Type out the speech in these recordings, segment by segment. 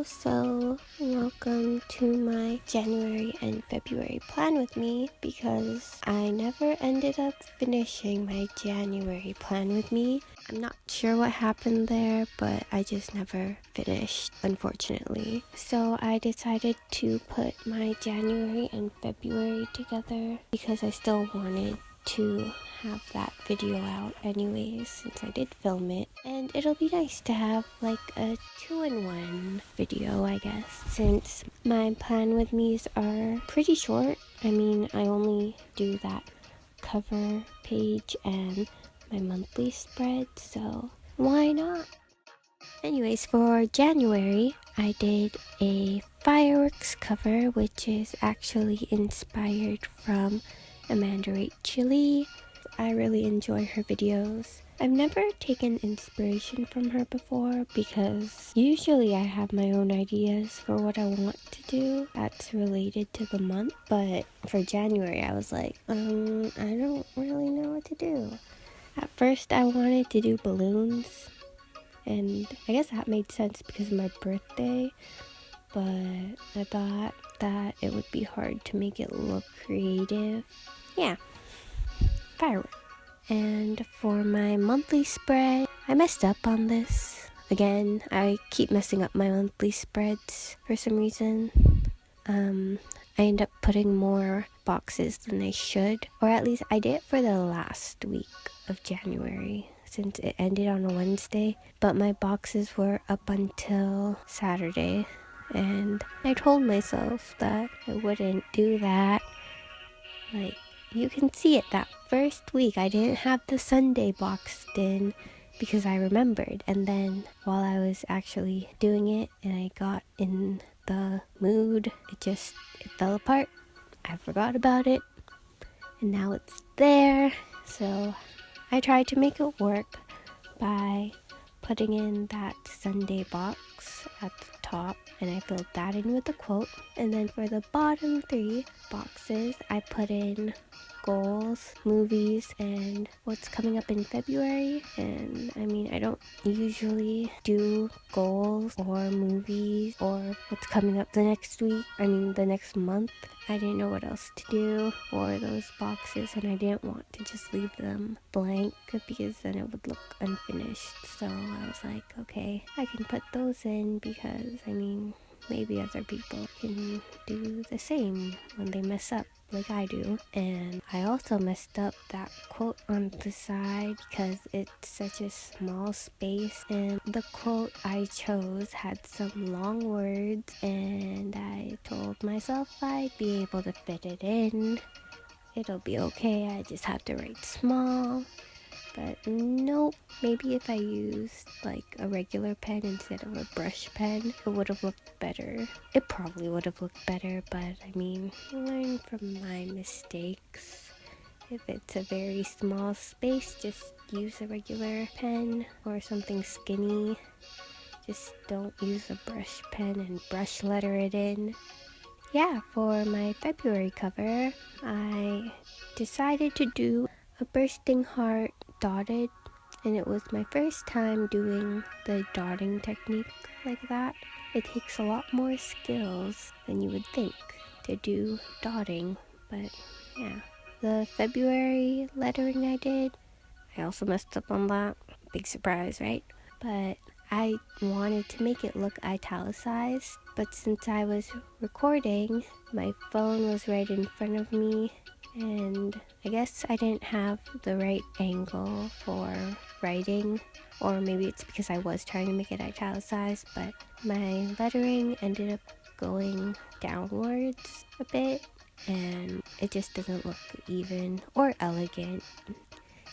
Hello, so welcome to my January and February plan with me, because I never ended up finishing my January plan with me. I'm not sure what happened there, but I just never finished, unfortunately. So I decided to put my January and February together because I still wanted to have that video out anyways, since I did film it, and it'll be nice to have like a 2-in-1 video, I guess, since my plan with me's are pretty short. I mean, I only do that cover page and my monthly spread, so why not? Anyways, for January, I did a fireworks cover, which is actually inspired from Amanda Rachel. I really enjoy her videos. I've never taken inspiration from her before because usually I have my own ideas for what I want to do that's related to the month, but for January I was like, I don't really know what to do. At first I wanted to do balloons, and I guess that made sense because of my birthday, but I thought that it would be hard to make it look creative. Yeah, fireworks. And for my monthly spread, I messed up on this. Again, I keep messing up my monthly spreads for some reason. I end up putting more boxes than I should, or at least I did it for the last week of January, since it ended on a Wednesday, but my boxes were up until Saturday, and I told myself that I wouldn't do that. Like, you can see it, that first week I didn't have the Sunday boxed in because I remembered, and then while I was actually doing it and I got in the mood, it fell apart. I forgot about it, and now it's there. So I tried to make it work by putting in that Sunday box at the top, and I filled that in with a quote. And then for the bottom 3 boxes, I put in goals, movies, and what's coming up in February. And I mean, I don't usually do goals or movies or what's coming up the next month. I didn't know what else to do for those boxes, and I didn't want to just leave them blank because then it would look unfinished. So I was like, okay, I can put those in because, I mean, maybe other people can do the same when they mess up like I do. And I also messed up that quote on the side because it's such a small space, and the quote I chose had some long words, and I told myself I'd be able to fit it in. It'll be okay, I just have to write small. But nope, maybe if I used like a regular pen instead of a brush pen, it would have looked better. It probably would have looked better, but I mean, learn from my mistakes. If it's a very small space, just use a regular pen or something skinny. Just don't use a brush pen and brush letter it in. Yeah, for my February cover, I decided to do a bursting heart dotted, and it was my first time doing the dotting technique like that. It takes a lot more skills than you would think to do dotting, but yeah. The February lettering I did, I also messed up on that. Big surprise, right? But I wanted to make it look italicized, but since I was recording, my phone was right in front of me, and I guess I didn't have the right angle for writing, or maybe it's because I was trying to make it italicized, but my lettering ended up going downwards a bit, and it just doesn't look even or elegant.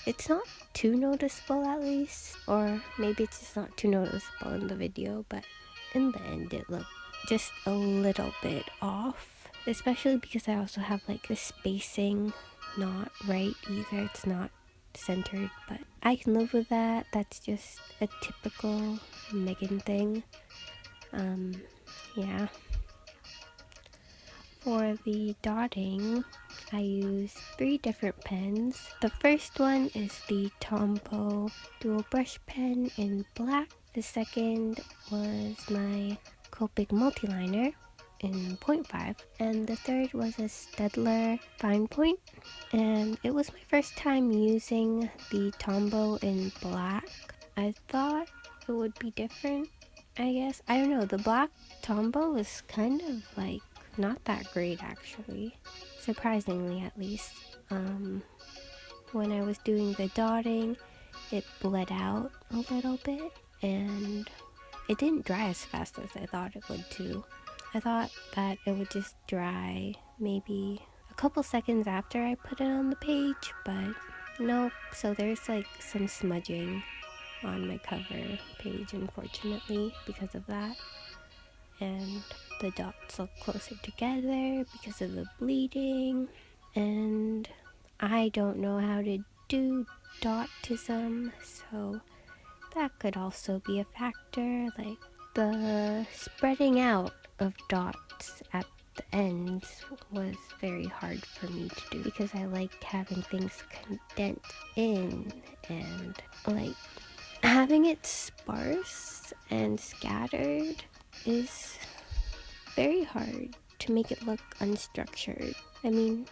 It's not too noticeable, at least, or maybe it's just not too noticeable in the video, but in the end it looked just a little bit off, especially because I also have like the spacing not right either. It's not centered, but I can live with that. That's just a typical Megan thing. Yeah. For the dotting, I use 3 different pens. The first one is the Tombow dual brush pen in black. The second was my Copic multiliner in 0.5, and the third was a Staedtler fine point, and it was my first time using the Tombow in black. I thought it would be different, I guess. I don't know, the black Tombow was kind of like not that great actually, surprisingly at least. When I was doing the dotting, it bled out a little bit, and it didn't dry as fast as I thought it would too. I thought that it would just dry maybe a couple seconds after I put it on the page, but nope. So there's like some smudging on my cover page, unfortunately, because of that. And the dots look closer together because of the bleeding. And I don't know how to do dotism, so that could also be a factor. Like the spreading out of dots at the ends was very hard for me to do because I like having things condensed in, and like having it sparse and scattered is very hard to make it look unstructured. I mean,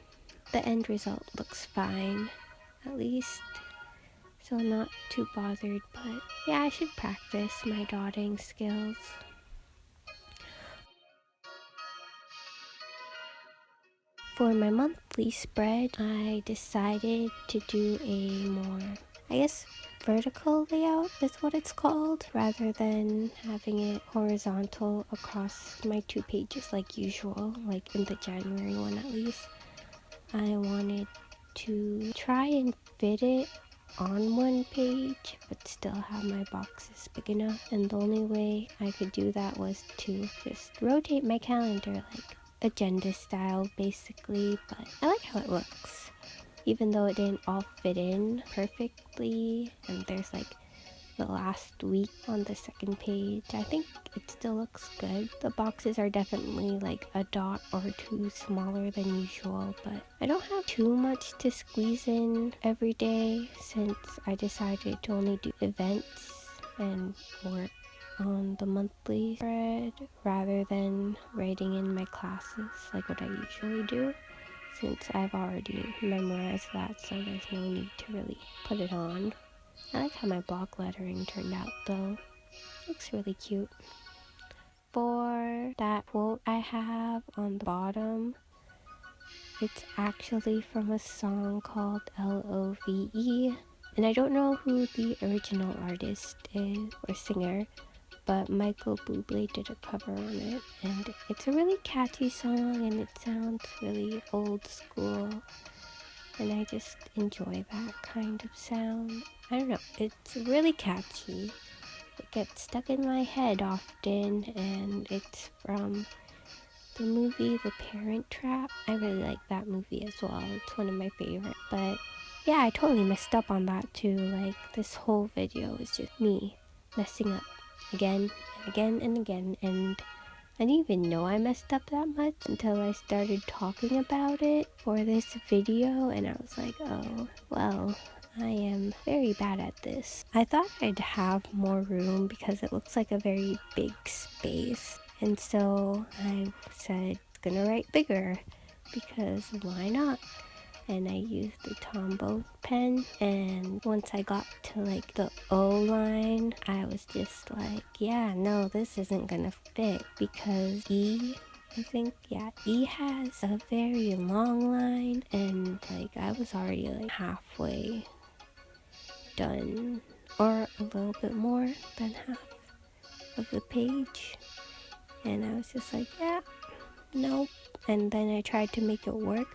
the end result looks fine, at least, so I'm not too bothered, but yeah, I should practice my dotting skills. For my monthly spread, I decided to do a more, I guess, vertical layout is what it's called, rather than having it horizontal across my 2 pages like usual, like in the January one at least. I wanted to try and fit it on 1 page but still have my boxes big enough, and the only way I could do that was to just rotate my calendar like agenda style basically. But I like how it looks, even though it didn't all fit in perfectly, and there's like the last week on the 2nd page. I think it still looks good. The boxes are definitely like a dot or 2 smaller than usual, but I don't have too much to squeeze in every day since I decided to only do events and work on the monthly spread rather than writing in my classes like what I usually do, since I've already memorized that, so there's no need to really put it on. I like how my block lettering turned out though. Looks really cute. For that quote I have on the bottom, it's actually from a song called Love, and I don't know who the original artist is or singer, but Michael Bublé did a cover on it, and it's a really catchy song and it sounds really old school, and I just enjoy that kind of sound. I don't know, it's really catchy. It gets stuck in my head often, and it's from the movie The Parent Trap. I really like that movie as well. It's one of my favorites. But yeah, I totally messed up on that too. Like, this whole video is just me messing up again and again and again, and I didn't even know I messed up that much until I started talking about it for this video, and I was like, oh, well, I am very bad at this. I thought I'd have more room because it looks like a very big space, and so I said, gonna write bigger, because why not? And I used the Tombow pen, and once I got to like the O line, I was just like, yeah, no, this isn't gonna fit, because E has a very long line, and like I was already like halfway done, or a little bit more than half of the page, and I was just like, yeah, nope. And then I tried to make it work,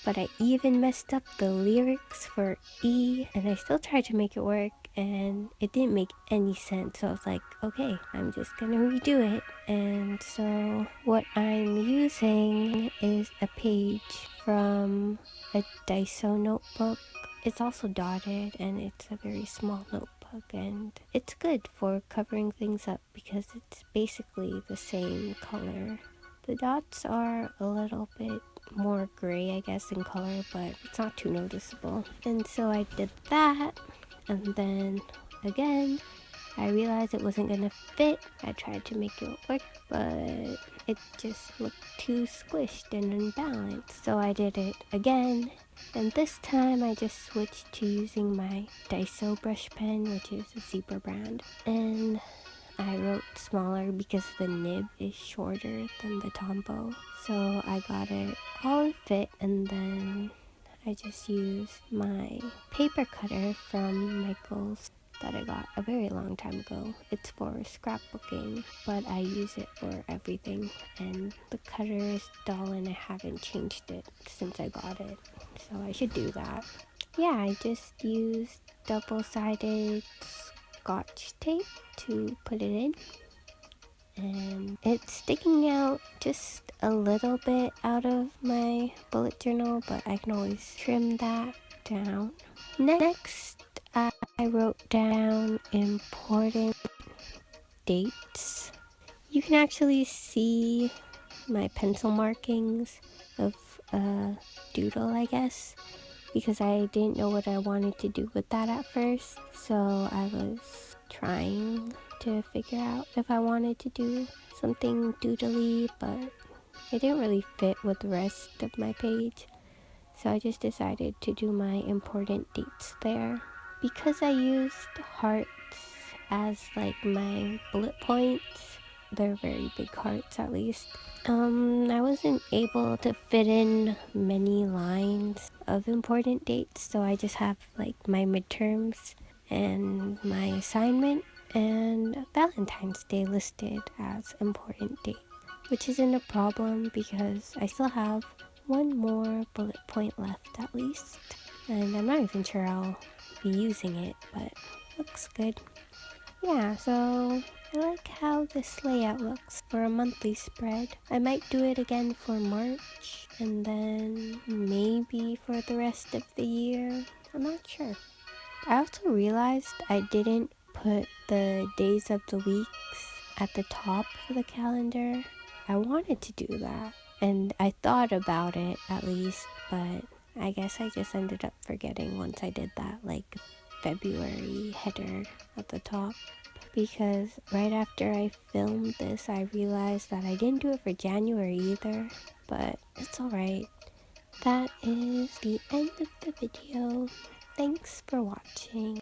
but I even messed up the lyrics for E, and I still tried to make it work, and it didn't make any sense. So I was like, okay, I'm just gonna redo it. And so what I'm using is a page from a Daiso notebook. It's also dotted, and it's a very small notebook, and it's good for covering things up because it's basically the same color. The dots are a little bit more gray, I guess, in color, but it's not too noticeable. And so I did that, and then again I realized it wasn't gonna fit. I tried to make it work, but it just looked too squished and unbalanced. So I did it again, and this time I just switched to using my Daiso brush pen, which is a Zebra brand. And I wrote smaller because the nib is shorter than the Tombow. So I got it all fit, and then I just used my paper cutter from Michael's that I got a very long time ago. It's for scrapbooking, but I use it for everything, and the cutter is dull and I haven't changed it since I got it, so I should do that. Yeah, I just used double-sided Scotch tape to put it in, and it's sticking out just a little bit out of my bullet journal, but I can always trim that down. Next, I wrote down important dates. You can actually see my pencil markings of a doodle, I guess, because I didn't know what I wanted to do with that at first, so I was trying to figure out if I wanted to do something doodly, but it didn't really fit with the rest of my page, so I just decided to do my important dates there. Because I used hearts as like my bullet points, they're very big hearts at least, I wasn't able to fit in many lines of important dates, so I just have like my midterms and my assignment and Valentine's Day listed as important date, which isn't a problem because I still have one more bullet point left at least, and I'm not even sure I'll be using it, but looks good. Yeah, so I like how this layout looks for a monthly spread. I might do it again for March, and then maybe for the rest of the year. I'm not sure. I also realized I didn't put the days of the weeks at the top of the calendar. I wanted to do that, and I thought about it at least, but I guess I just ended up forgetting once I did that, like February header at the top, because right after I filmed this I realized that I didn't do it for January either, but it's alright. That is the end of the video. Thanks for watching.